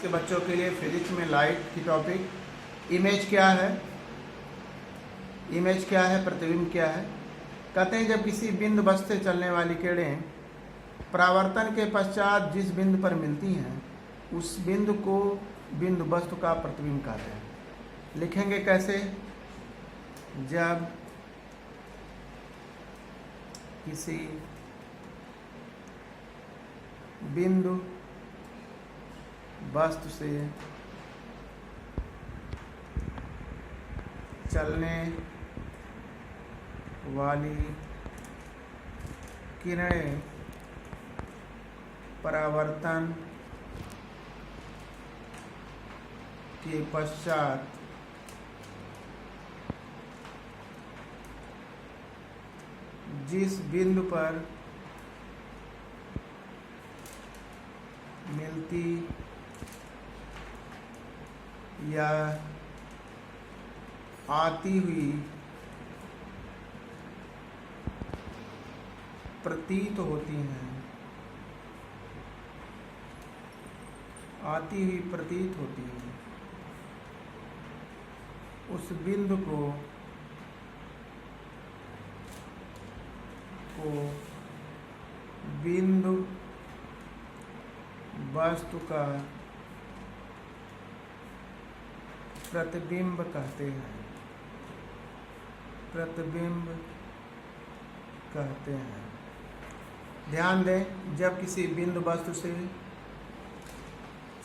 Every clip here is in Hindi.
के बच्चों के लिए फिजिक्स में लाइट की टॉपिक। इमेज क्या है? इमेज क्या है? प्रतिबिंब क्या है? कहते हैं जब किसी बिंदु वस्तु से चलने वाली किरणें परावर्तन के पश्चात जिस बिंदु पर मिलती हैं उस बिंदु को बिंदु वस्तु का प्रतिबिंब कहते हैं। लिखेंगे कैसे? जब किसी बिंदु वस्तु से चलने वाली किरणें परावर्तन के पश्चात जिस बिंदु पर मिलती या आती हुई प्रतीत होती हैं, आती हुई प्रतीत होती है, उस बिंदु को बिंदु वस्तु का प्रतिबिंब कहते हैं। प्रतिबिंब कहते हैं। ध्यान दें, जब किसी बिंदु वस्तु से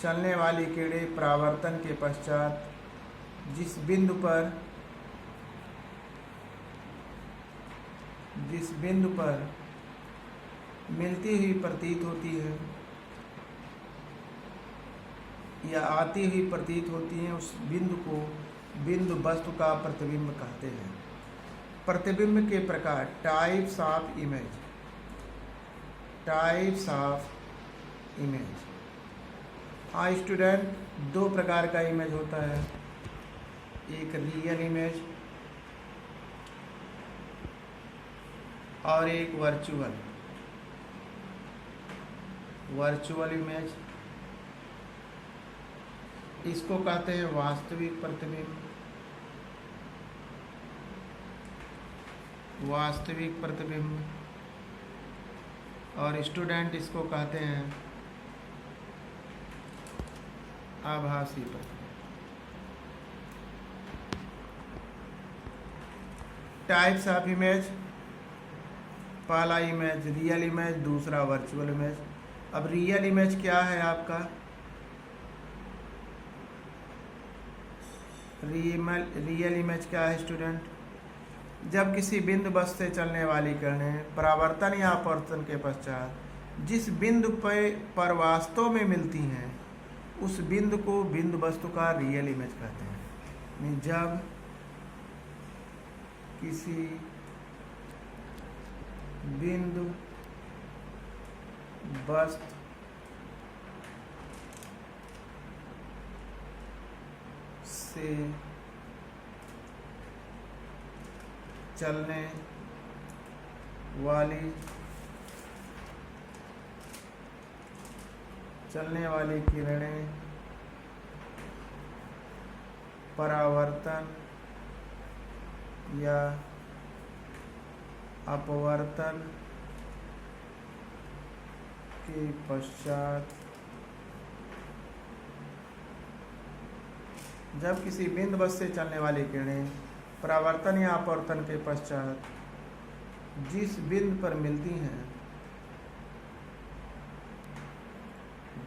चलने वाली किरणें परावर्तन के पश्चात जिस बिंदु पर मिलती हुई प्रतीत होती है या आती हुई प्रतीत होती है, उस बिंदु को बिंदु वस्तु का प्रतिबिंब कहते हैं। प्रतिबिंब के प्रकार, types of image. Types of image. हाँ स्टूडेंट, दो प्रकार का इमेज होता है, एक रियल इमेज और एक वर्चुअल इमेज। इसको कहते हैं वास्तविक प्रतिबिंब। वास्तविक प्रतिबिंब। और स्टूडेंट इसको कहते हैं आभासी प्रतिबिंब। टाइप्स ऑफ इमेज, पहला इमेज रियल इमेज, दूसरा वर्चुअल इमेज। अब रियल इमेज क्या है आपका? रियल इमेज क्या है स्टूडेंट? जब किसी बिंदु वस्तु से चलने वाली किरणें परावर्तन या अपवर्तन के पश्चात जिस बिंदु पर वास्तव में मिलती हैं उस बिंदु को बिंदु वस्तु का रियल इमेज कहते हैं। जब किसी बिंदु वस्तु से चलने वाली किरणें परावर्तन या अपवर्तन के पश्चात जब किसी बिंदु वस्तु से चलने वाली किरणें परावर्तन या अपवर्तन के पश्चात जिस बिंदु पर मिलती हैं,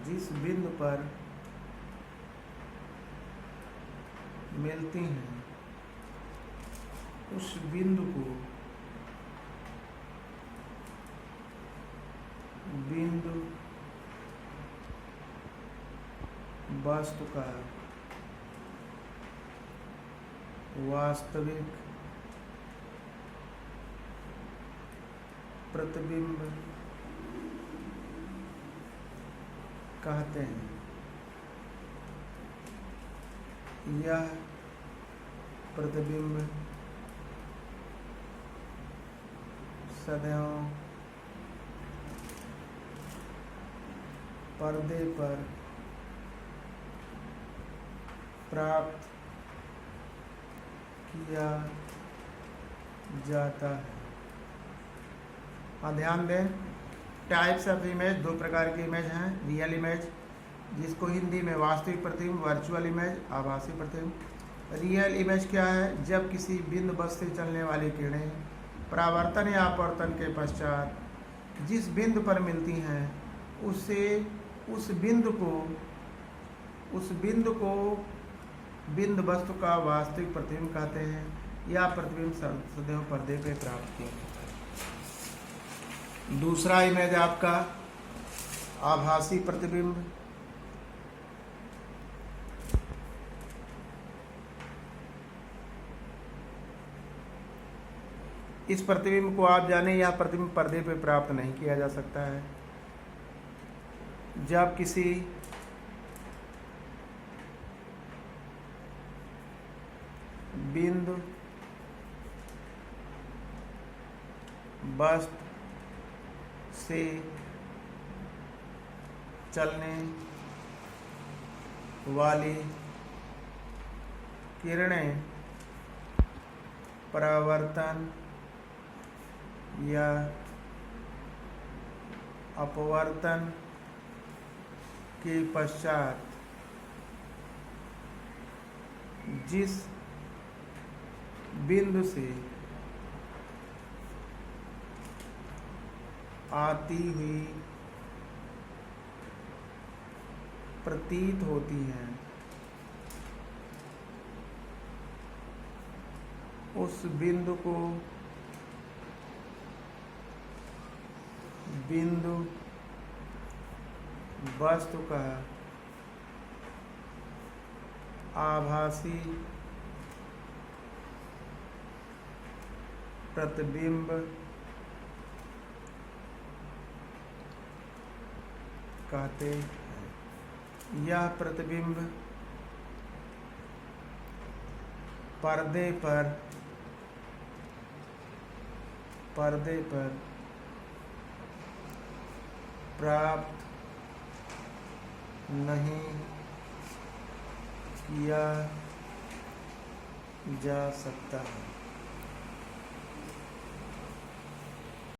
जिस बिंदु पर मिलती हैं उस बिंदु को बिंदु वस्तु का वास्तविक प्रतिबिंब कहते हैं। यह प्रतिबिंब सदैव पर्दे पर प्राप्त किया जाता है। हाँ, ध्यान दें, टाइप्स ऑफ इमेज, दो प्रकार की इमेज हैं। रियल इमेज, जिसको हिंदी में वास्तविक प्रतिबिंब, वर्चुअल इमेज, आभासी प्रतिबिंब। रियल इमेज क्या है? जब किसी बिंदु बस से चलने वाली किरणें परावर्तन या अपवर्तन के पश्चात जिस बिंदु पर मिलती हैं उसे उस बिंदु को बिंदु वस्तु का वास्तविक प्रतिबिंब कहते हैं, या प्रतिबिंब सदैव पर्दे पे प्राप्त किया जाता है। दूसरा इमेज आपका आभासी प्रतिबिंब। इस प्रतिबिंब को आप जाने, यह प्रतिबिंब पर्दे पे प्राप्त नहीं किया जा सकता है। जब किसी बिंदु वस्तु से चलने वाली किरणें परावर्तन या अपवर्तन के पश्चात जिस बिंदु से आती हुई प्रतीत होती हैं, उस बिंदु को बिंदु वस्तु का आभासी प्रतिबिंब कहते हैं। यह प्रतिबिंब पर्दे पर प्राप्त नहीं किया जा सकता है।